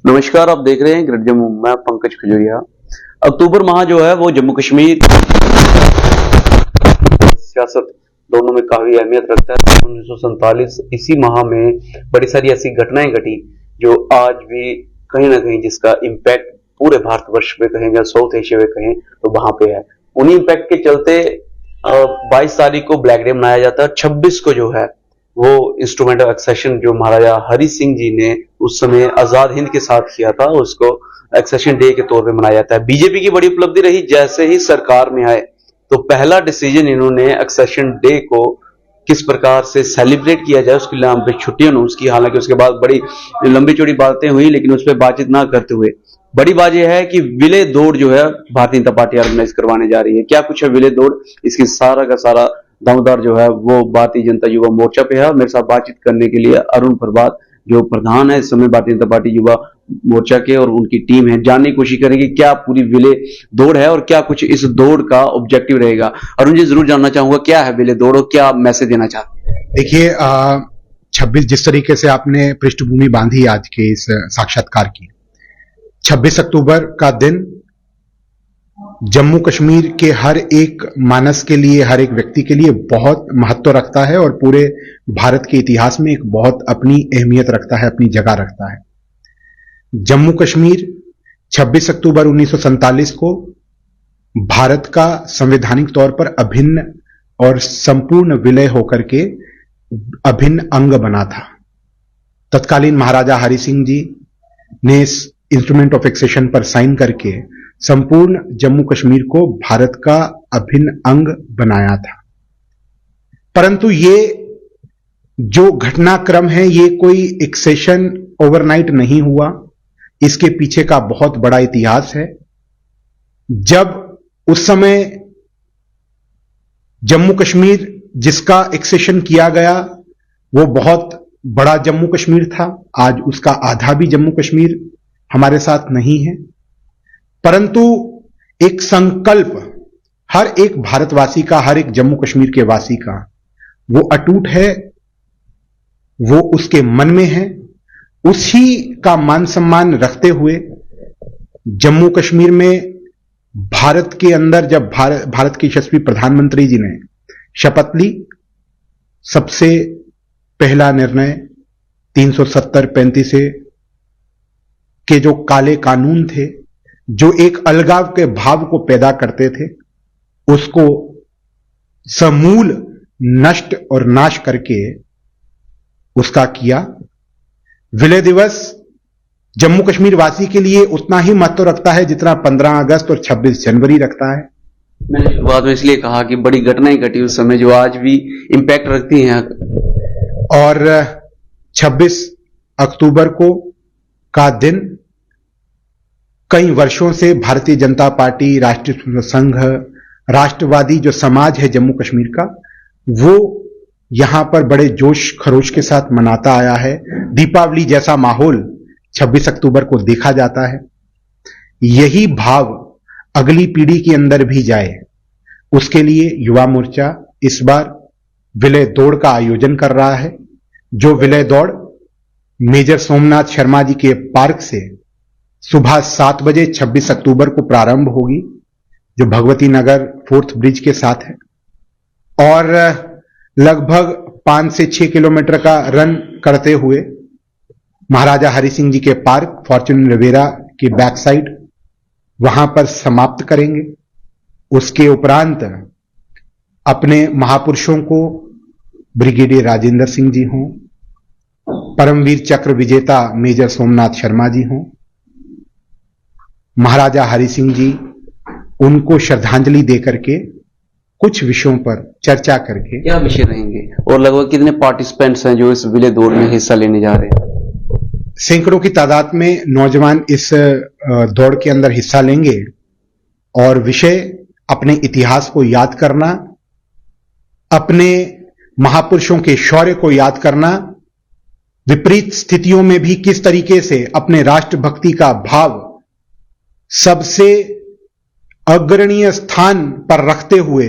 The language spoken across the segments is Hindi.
नमस्कार, आप देख रहे हैं ग्रेट जम्मू। मैं पंकज खजूरिया। अक्टूबर माह जो है वो जम्मू कश्मीर सियासत दोनों में काफी अहमियत रखता है। 1947 इसी माह में बड़ी सारी ऐसी घटनाएं घटी जो आज भी कहीं ना कहीं जिसका इम्पैक्ट पूरे भारतवर्ष में कहें या साउथ एशिया में कहें तो वहां पे है। उन्हीं इम्पैक्ट के चलते 22 तारीख को ब्लैक डे मनाया जाता है। 26 को जो है वो इंस्ट्रूमेंट ऑफ एक्सेशन जो महाराजा हरि सिंह जी ने उस समय आजाद हिंद के साथ किया था, उसको एक्सेशन डे के तौर पे मनाया जाता है। बीजेपी की बड़ी उपलब्धि रही, जैसे ही सरकार में आए तो पहला डिसीजन इन्होंने एक्सेशन डे को किस प्रकार से सेलिब्रेट किया जाए उसके लिए हम पे छुट्टी अनाउंस की। हालांकि उसके बाद बड़ी लंबी चौड़ी बातें हुई, लेकिन उस पर बातचीत ना करते हुए बड़ी बात यह है कि विले दौड़ जो है भारतीय जनता पार्टी ऑर्गेनाइज करवाने जा रही है। क्या कुछ है विले दौड़, इसकी सारा का सारा दामोदर जो है वो भारतीय जनता युवा मोर्चा पे है। मेरे साथ बातचीत करने के लिए अरुण प्रभात जो प्रधान है इस समय भारतीय जनता पार्टी युवा मोर्चा के और उनकी टीम है। जानने की कोशिश करेंगे क्या पूरी विले दौड़ है और क्या कुछ इस दौड़ का ऑब्जेक्टिव रहेगा। अरुण जी, जरूर जानना चाहूंगा क्या है विले दौड़ और क्या मैसेज देना चाहते हैं। देखिए 26 जिस तरीके से आपने पृष्ठभूमि बांधी आज के इस साक्षात्कार की, 26 अक्टूबर का दिन जम्मू कश्मीर के हर एक मानस के लिए, हर एक व्यक्ति के लिए बहुत महत्व रखता है और पूरे भारत के इतिहास में एक बहुत अपनी अहमियत रखता है, अपनी जगह रखता है। जम्मू कश्मीर 26 अक्टूबर 1947 को भारत का संवैधानिक तौर पर अभिन्न और संपूर्ण विलय होकर के अभिन्न अंग बना था। तत्कालीन महाराजा हरि सिंह जी ने इस इंस्ट्रूमेंट ऑफ एक्सेशन पर साइन करके संपूर्ण जम्मू कश्मीर को भारत का अभिन्न अंग बनाया था। परंतु ये जो घटनाक्रम है ये कोई एक्सेशन ओवरनाइट नहीं हुआ, इसके पीछे का बहुत बड़ा इतिहास है। जब उस समय जम्मू कश्मीर जिसका एक्सेशन किया गया वो बहुत बड़ा जम्मू कश्मीर था, आज उसका आधा भी जम्मू कश्मीर हमारे साथ नहीं है, परंतु एक संकल्प हर एक भारतवासी का, हर एक जम्मू कश्मीर के वासी का वो अटूट है, वो उसके मन में है। उसी का मान सम्मान रखते हुए जम्मू कश्मीर में भारत के अंदर जब भारत के यशस्वी प्रधानमंत्री जी ने शपथ ली, सबसे पहला निर्णय 370-35 के जो काले कानून थे जो एक अलगाव के भाव को पैदा करते थे, उसको समूल नष्ट और नाश करके उसका किया। विलय दिवस जम्मू कश्मीर वासी के लिए उतना ही महत्व रखता है जितना 15 अगस्त और 26 जनवरी रखता है। मैंने शुरुआत में इसलिए कहा कि बड़ी घटनाएं घटी उस समय जो आज भी इंपैक्ट रखती हैं। और 26 अक्टूबर को का दिन कई वर्षों से भारतीय जनता पार्टी, राष्ट्रीय स्वयंसेवक संघ, राष्ट्रवादी जो समाज है जम्मू कश्मीर का, वो यहां पर बड़े जोश खरोश के साथ मनाता आया है। दीपावली जैसा माहौल 26 अक्टूबर को देखा जाता है। यही भाव अगली पीढ़ी के अंदर भी जाए, उसके लिए युवा मोर्चा इस बार विलय दौड़ का आयोजन कर रहा है। जो विलय दौड़ मेजर सोमनाथ शर्मा जी के पार्क से सुबह 7 बजे 26 अक्टूबर को प्रारंभ होगी, जो भगवती नगर 4th ब्रिज के साथ है, और लगभग 5 से 6 किलोमीटर का रन करते हुए महाराजा हरि सिंह जी के पार्क फॉर्च्यून रिवेरा की बैक साइड वहां पर समाप्त करेंगे। उसके उपरांत अपने महापुरुषों को, ब्रिगेडियर राजेंद्र सिंह जी हों, परमवीर चक्र विजेता मेजर सोमनाथ शर्मा जी हों, महाराजा हरि सिंह जी, उनको श्रद्धांजलि देकर के कुछ विषयों पर चर्चा करके। क्या विषय रहेंगे और लगभग कितने पार्टिसिपेंट्स हैं जो इस विलय दौड़ में हिस्सा लेने जा रहे हैं? सैकड़ों की तादाद में नौजवान इस दौड़ के अंदर हिस्सा लेंगे और विषय अपने इतिहास को याद करना, अपने महापुरुषों के शौर्य को याद करना, विपरीत स्थितियों में भी किस तरीके से अपने राष्ट्रभक्ति का भाव सबसे अग्रणीय स्थान पर रखते हुए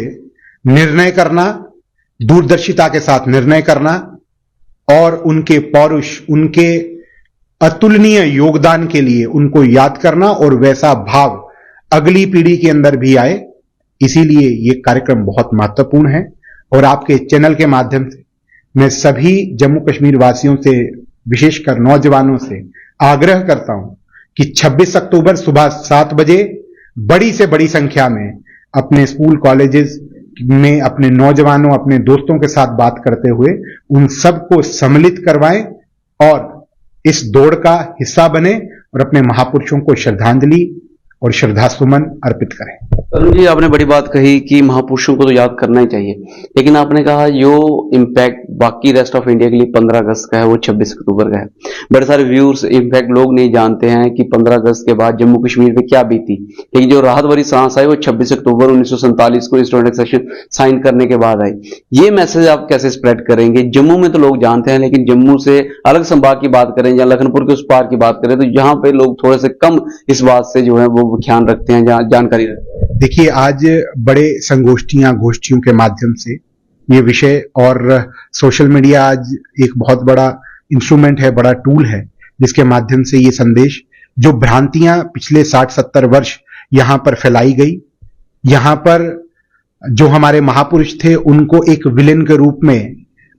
निर्णय करना, दूरदर्शिता के साथ निर्णय करना और उनके पौरुष, उनके अतुलनीय योगदान के लिए उनको याद करना और वैसा भाव अगली पीढ़ी के अंदर भी आए, इसीलिए ये कार्यक्रम बहुत महत्वपूर्ण है। और आपके चैनल के माध्यम से मैं सभी जम्मू कश्मीर वासियों से, विशेषकर नौजवानों से आग्रह करता हूं कि 26 अक्टूबर सुबह 7 बजे बड़ी से बड़ी संख्या में अपने स्कूल कॉलेजेस में अपने नौजवानों, अपने दोस्तों के साथ बात करते हुए उन सबको सम्मिलित करवाएं और इस दौड़ का हिस्सा बने और अपने महापुरुषों को श्रद्धांजलि और श्रद्धासुमन अर्पित करें। तरुण जी, आपने बड़ी बात कही कि महापुरुषों को तो याद करना ही चाहिए, लेकिन आपने कहा जो इम्पैक्ट बाकी रेस्ट ऑफ इंडिया के लिए 15 अगस्त का है वो 26 अक्टूबर का है। बड़े सारे व्यूअर्स, इम्पैक्ट लोग नहीं जानते हैं कि 15 अगस्त के बाद जम्मू कश्मीर पे क्या बीती, लेकिन जो राहत भरी सांस आई वो 26 अक्टूबर 1947 को इंस्टीट्यूट एक्सेशन साइन करने के बाद आई। ये मैसेज आप कैसे स्प्रेड करेंगे? जम्मू में तो लोग जानते हैं, लेकिन जम्मू से अलग संभाग की बात करें या लखनपुर के उस पार की बात करें तो यहाँ पे लोग थोड़े से कम इस बात से जो है वो ख्याल रखते हैं, जानकारी रखते हैं। देखिए, आज बड़े संगोष्ठियां, गोष्ठियों के माध्यम से ये विषय और सोशल मीडिया आज एक बहुत बड़ा इंस्ट्रूमेंट है, बड़ा टूल है, जिसके माध्यम से ये संदेश, जो भ्रांतियां पिछले 60-70 वर्ष यहां पर फैलाई गई, यहां पर जो हमारे महापुरुष थे उनको एक विलेन के रूप में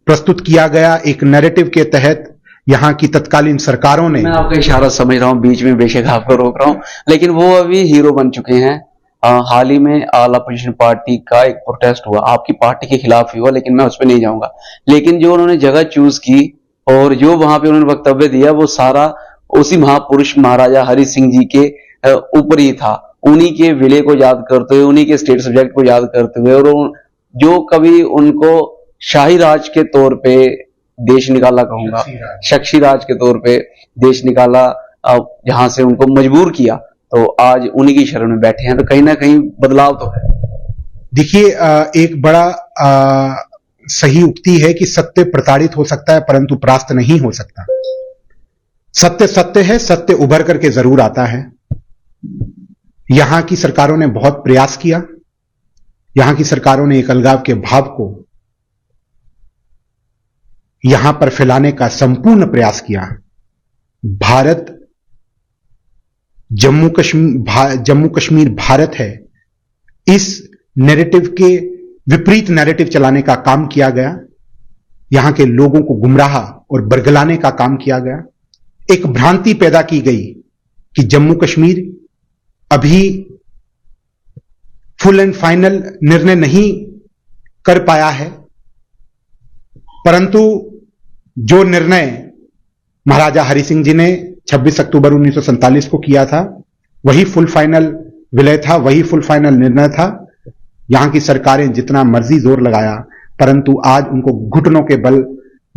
प्रस्तुत किया गया, एक नैरेटिव के तहत यहां की तत्कालीन सरकारों ने। मैं आपका इशारा समझ रहा हूं, बीच में बेशक आपको रोक रहा हूं, लेकिन वो अभी हीरो बन चुके हैं। हाल ही में ऑल अपोजिशन पार्टी का एक प्रोटेस्ट हुआ, आपकी पार्टी के खिलाफ ही हुआ, लेकिन मैं उस पर नहीं जाऊंगा। लेकिन जो उन्होंने जगह चूज की और जो वहां पे उन्होंने वक्तव्य दिया वो सारा उसी महापुरुष महाराजा हरि सिंह जी के ऊपर ही था, उन्हीं के विलय को याद करते हुए, उन्हीं के स्टेट सब्जेक्ट को याद करते हुए, और जो कभी उनको शाही राज के तौर पे देश निकाला, कहूंगा शख्सी राज के तौर पे देश निकाला, जहां से उनको मजबूर किया, तो आज उन्हीं की शरण में बैठे हैं, तो कहीं ना कहीं बदलाव तो है। देखिए, एक बड़ा सही उक्ति है कि सत्य प्रताड़ित हो सकता है परंतु परास्त नहीं हो सकता। सत्य सत्य है, सत्य उभर करके जरूर आता है। यहां की सरकारों ने बहुत प्रयास किया, यहां की सरकारों ने एक अलगाव के भाव को यहां पर फैलाने का संपूर्ण प्रयास किया। भारत जम्मू कश्मीर भारत है, इस नैरेटिव के विपरीत नैरेटिव चलाने का काम किया गया, यहां के लोगों को गुमराह और बरगलाने का काम किया गया। एक भ्रांति पैदा की गई कि जम्मू कश्मीर अभी फुल एंड फाइनल निर्णय नहीं कर पाया है, परंतु जो निर्णय महाराजा हरि सिंह जी ने 26 अक्टूबर 1947 को किया था वही फुल फाइनल विलय था, वही फुल फाइनल निर्णय था। यहां की सरकारें जितना मर्जी जोर लगाया, परंतु आज उनको घुटनों के बल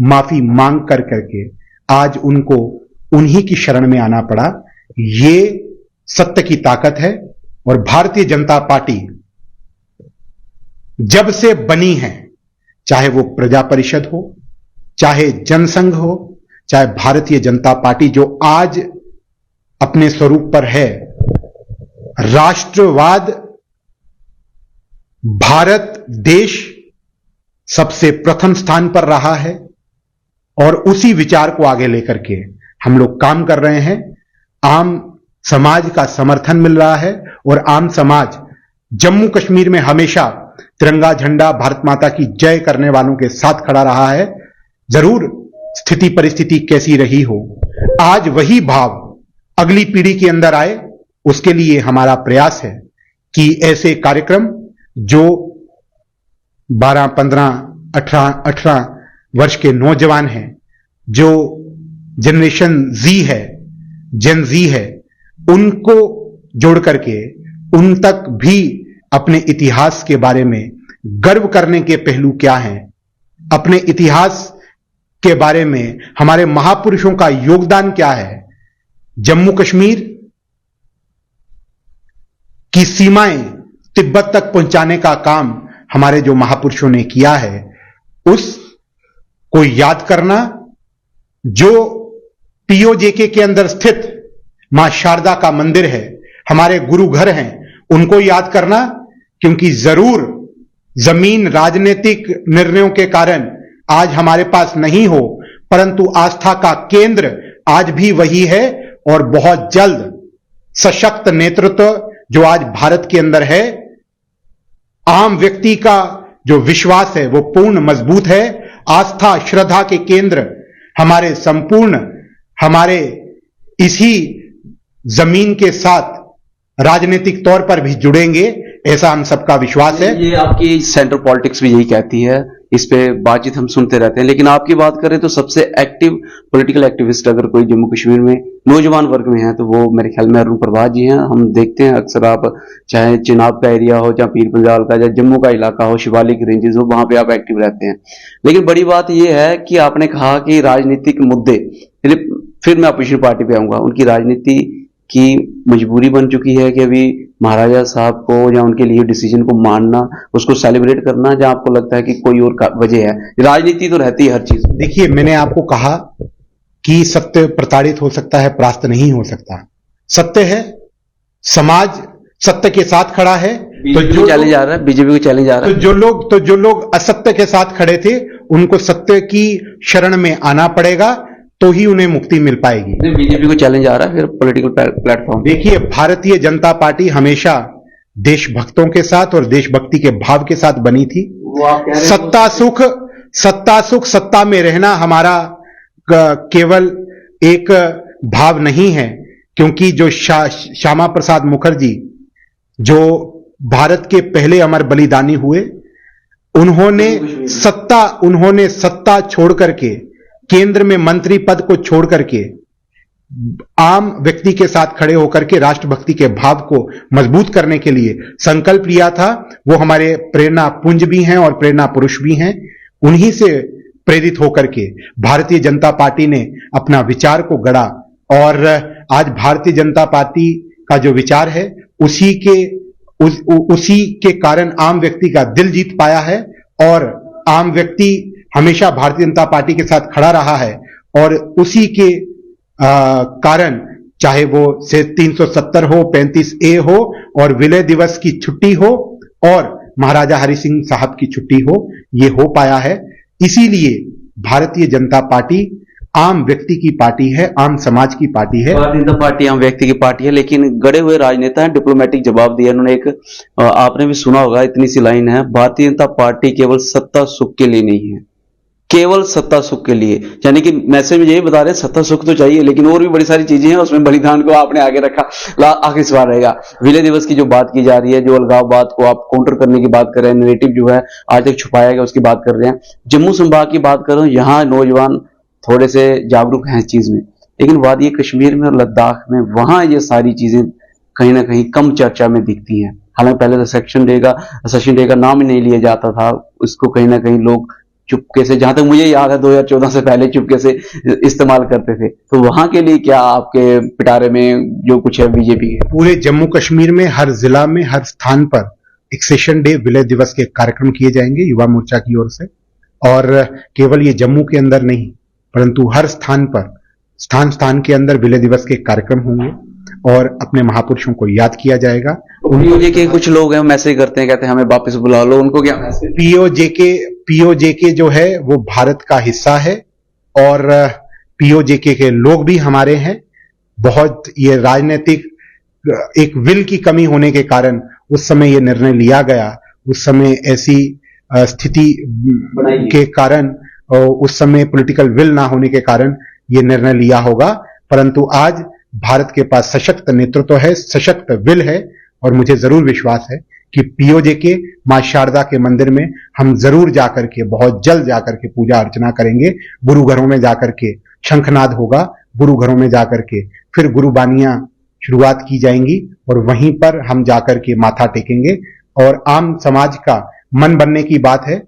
माफी मांग कर करके आज उनको उन्हीं की शरण में आना पड़ा। ये सत्य की ताकत है। और भारतीय जनता पार्टी जब से बनी है, चाहे वो प्रजा परिषद हो, चाहे जनसंघ हो, चाहे भारतीय जनता पार्टी जो आज अपने स्वरूप पर है, राष्ट्रवाद, भारत देश सबसे प्रथम स्थान पर रहा है और उसी विचार को आगे लेकर के हम लोग काम कर रहे हैं। आम समाज का समर्थन मिल रहा है और आम समाज जम्मू कश्मीर में हमेशा तिरंगा झंडा, भारत माता की जय करने वालों के साथ खड़ा रहा है। जरूर स्थिति परिस्थिति कैसी रही हो, आज वही भाव अगली पीढ़ी के अंदर आए, उसके लिए हमारा प्रयास है कि ऐसे कार्यक्रम जो 12, 15, 18 वर्ष के नौजवान हैं, जो जनरेशन जी है, जेन जी है, उनको जोड़ करके उन तक भी अपने इतिहास के बारे में गर्व करने के पहलू क्या हैं, अपने इतिहास के बारे में हमारे महापुरुषों का योगदान क्या है, जम्मू कश्मीर की सीमाएं तिब्बत तक पहुंचाने का काम हमारे जो महापुरुषों ने किया है, उसको याद करना। जो पीओजेके के अंदर स्थित मां शारदा का मंदिर है, हमारे गुरु घर हैं, उनको याद करना, क्योंकि जरूर जमीन राजनीतिक निर्णयों के कारण आज हमारे पास नहीं हो, परंतु आस्था का केंद्र आज भी वही है और बहुत जल्द सशक्त नेतृत्व जो आज भारत के अंदर है, आम व्यक्ति का जो विश्वास है वो पूर्ण मजबूत है। आस्था श्रद्धा के केंद्र हमारे संपूर्ण हमारे इसी जमीन के साथ राजनीतिक तौर पर भी जुड़ेंगे, ऐसा हम सबका विश्वास है। ये आपकी सेंट्रल पॉलिटिक्स भी यही कहती है, इस पे बातचीत हम सुनते रहते हैं। लेकिन आपकी बात करें तो सबसे एक्टिव पॉलिटिकल एक्टिविस्ट अगर कोई जम्मू कश्मीर में नौजवान वर्ग में है तो वो मेरे ख्याल में अरुण प्रभात जी हैं। हम देखते हैं अक्सर, आप चाहे चिनाब का एरिया हो, चाहे पीर पंजाल का, चाहे जम्मू का इलाका हो, शिवालिक रेंजेस हो, वहां पे आप एक्टिव रहते हैं। लेकिन बड़ी बात यह है कि आपने कहा कि राजनीतिक मुद्दे, फिर मैं अपोजिशन पार्टी पे आऊंगा, उनकी राजनीति की मजबूरी बन चुकी है कि अभी महाराजा साहब को या उनके लिए डिसीजन को मानना, उसको सेलिब्रेट करना, जहां आपको लगता है कि कोई और वजह है? राजनीति तो रहती है हर चीज। देखिए, मैंने आपको कहा कि सत्य प्रताड़ित हो सकता है, परास्त नहीं हो सकता। सत्य है, समाज सत्य के साथ खड़ा है, तो जो चैलेंज आ रहा है, बीजेपी को चैलेंज आ रहा है, तो जो लोग असत्य के साथ खड़े थे उनको सत्य की शरण में आना पड़ेगा, तो ही उन्हें मुक्ति मिल पाएगी। बीजेपी को चैलेंज आ रहा है फिर पॉलिटिकल प्लेटफॉर्म। देखिए, भारतीय जनता पार्टी हमेशा देशभक्तों के साथ और देशभक्ति के भाव के साथ बनी थी। सत्ता में रहना हमारा केवल एक भाव नहीं है, क्योंकि जो श्यामा प्रसाद मुखर्जी जो भारत के पहले अमर बलिदानी हुए, उन्होंने सत्ता छोड़ करके, केंद्र में मंत्री पद को छोड़ करके आम व्यक्ति के साथ खड़े होकर के राष्ट्रभक्ति के भाव को मजबूत करने के लिए संकल्प लिया था। वो हमारे प्रेरणा पुंज भी हैं और प्रेरणा पुरुष भी हैं। उन्हीं से प्रेरित होकर के भारतीय जनता पार्टी ने अपना विचार को गढ़ा, और आज भारतीय जनता पार्टी का जो विचार है उसी के कारण आम व्यक्ति का दिल जीत पाया है, और आम व्यक्ति हमेशा भारतीय जनता पार्टी के साथ खड़ा रहा है। और उसी के कारण, चाहे वो 370 हो, 35A हो, और विलय दिवस की छुट्टी हो, और महाराजा हरि सिंह साहब की छुट्टी हो, ये हो पाया है। इसीलिए भारतीय जनता पार्टी आम व्यक्ति की पार्टी है, आम समाज की पार्टी है। भारतीय जनता पार्टी आम व्यक्ति की पार्टी है, लेकिन गड़े हुए राजनेता हैं, डिप्लोमेटिक जवाब दिया उन्होंने। एक आपने भी सुना होगा, इतनी सी लाइन है, भारतीय जनता पार्टी केवल सत्ता सुख के लिए नहीं है, केवल सत्ता सुख के लिए। यानी कि मैसेज में यही बता रहे हैं, सत्ता सुख तो चाहिए लेकिन और भी बड़ी सारी चीजें हैं, उसमें बलिदान को आपने आगे रखा। आखिरी सवाल रहेगा, विलय दिवस की जो बात की जा रही है, जो अलगाववाद को आप काउंटर करने की बात कर रहे हैं, नैरेटिव जो है आज तक छुपाया गया उसकी बात कर रहे हैं। जम्मू संभाग की बात कर रहा हूं, यहाँ नौजवान थोड़े से जागरूक हैं इस चीज में, लेकिन वादी कश्मीर में और लद्दाख में वहां ये सारी चीजें कहीं ना कहीं कम चर्चा में दिखती हैं। हालांकि पहले तो सेशन डे का नाम ही नहीं लिया जाता था, उसको कहीं ना कहीं लोग चुपके से, जहां तक मुझे याद है 2014 से पहले चुपके से इस्तेमाल करते थे। तो वहां के लिए क्या आपके पिटारे में जो कुछ है बीजेपी के? पूरे जम्मू कश्मीर में हर जिला में हर स्थान पर एक सेशन डे विलय दिवस के कार्यक्रम किए जाएंगे युवा मोर्चा की ओर से, और केवल ये जम्मू के अंदर नहीं परंतु हर स्थान पर स्थान के अंदर विलय दिवस के कार्यक्रम होंगे और अपने महापुरुषों को याद किया जाएगा। पीओजे के कुछ लोग हैं मैसेज करते हैं, कहते हैं हमें वापस बुला लो, उनको क्या मैसेज? पीओजेके जो है वो भारत का हिस्सा है, और पीओजेके के लोग भी हमारे हैं। बहुत ये राजनीतिक एक विल की कमी होने के कारण उस समय ये निर्णय लिया गया, उस समय ऐसी स्थिति के कारण, उस समय पॉलिटिकल विल ना होने के कारण ये निर्णय लिया होगा। परंतु आज भारत के पास सशक्त नेतृत्व है, सशक्त विल है, और मुझे जरूर विश्वास है कि पीओजेके मां शारदा के मंदिर में हम जरूर जाकर के, बहुत जल्द जाकर के पूजा अर्चना करेंगे। गुरु घरों में जाकर के शंखनाद होगा, गुरु घरों में जाकर के फिर गुरुबानियां शुरुआत की जाएंगी, और वहीं पर हम जाकर के माथा टेकेंगे। और आम समाज का मन बनने की बात है,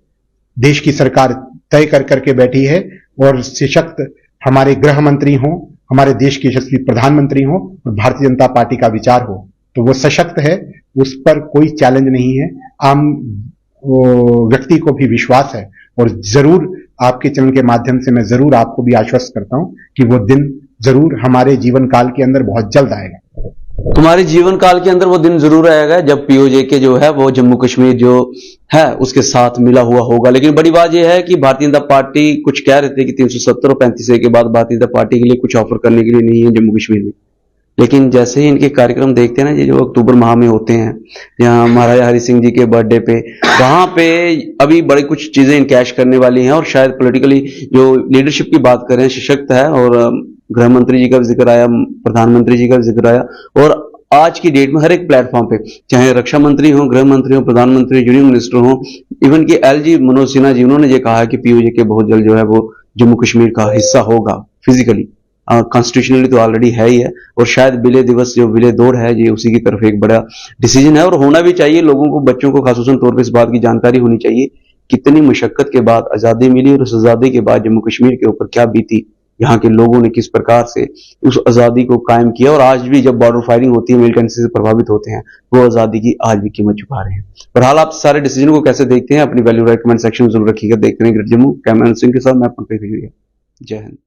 देश की सरकार तय कर करके बैठी है, और सशक्त हमारे गृह मंत्री हों, हमारे देश के यशस्वी प्रधानमंत्री हों, और भारतीय जनता पार्टी का विचार हो, तो वो सशक्त है, उस पर कोई चैलेंज नहीं है। आम व्यक्ति को भी विश्वास है, और जरूर आपके चैनल के माध्यम से मैं जरूर आपको भी आश्वस्त करता हूं कि वो दिन जरूर हमारे जीवन काल के अंदर बहुत जल्द आएगा। तुम्हारे जीवन काल के अंदर वो दिन जरूर आएगा जब पीओजे के जो है वो जम्मू कश्मीर जो है उसके साथ मिला हुआ होगा। लेकिन बड़ी बात यह है कि भारतीय जनता पार्टी कुछ कह रहे थे कि 370 और 35 के बाद भारतीय जनता पार्टी के लिए कुछ ऑफर करने के लिए नहीं है जम्मू कश्मीर में। लेकिन जैसे ही इनके कार्यक्रम देखते हैं ना, ये जो अक्टूबर माह में होते हैं, यहाँ महाराजा हरि सिंह जी के बर्थडे पे, वहां पे अभी बड़ी कुछ चीजें इनकैश करने वाली हैं और शायद पॉलिटिकली जो लीडरशिप की बात करें सशक्त है। और गृह मंत्री जी का भी जिक्र आया, प्रधानमंत्री जी का भी जिक्र आया, और आज की डेट में हर एक प्लेटफॉर्म पे, चाहे रक्षा मंत्री हो, गृह मंत्री हो, प्रधानमंत्री, यूनियन मिनिस्टर हो, इवन कि एलजी मनोज सिन्हा जी, उन्होंने ये कहा है कि पीओजे के बहुत जल्द जो है वो जम्मू कश्मीर का हिस्सा होगा फिजिकली। कॉन्स्टिट्यूशनली तो ऑलरेडी है ही है, और शायद विलय दिवस जो विलय दौड़ है ये उसी की तरफ एक बड़ा डिसीजन है। और होना भी चाहिए, लोगों को, बच्चों को खासतौर तौर पर इस बात की जानकारी होनी चाहिए कितनी मुशक्कत के बाद आजादी मिली और उस आजादी के बाद जम्मू कश्मीर के ऊपर क्या बीती, यहाँ के लोगों ने किस प्रकार से उस आजादी को कायम किया, और आज भी जब बॉर्डर फायरिंग होती है, मिलिटेंसी से प्रभावित होते हैं, वो आजादी की आज भी कीमत चुका रहे हैं। बहरहाल आप सारे डिसीजन को कैसे देखते हैं, अपनी वैल्यू राइट कमेंट सेक्शन में जरूर रखिएगा। देखते हैं ग्रेट जम्मू, कैमरामैन सिंह के साथ मैं पंकज खजूरिया। जय हिंद।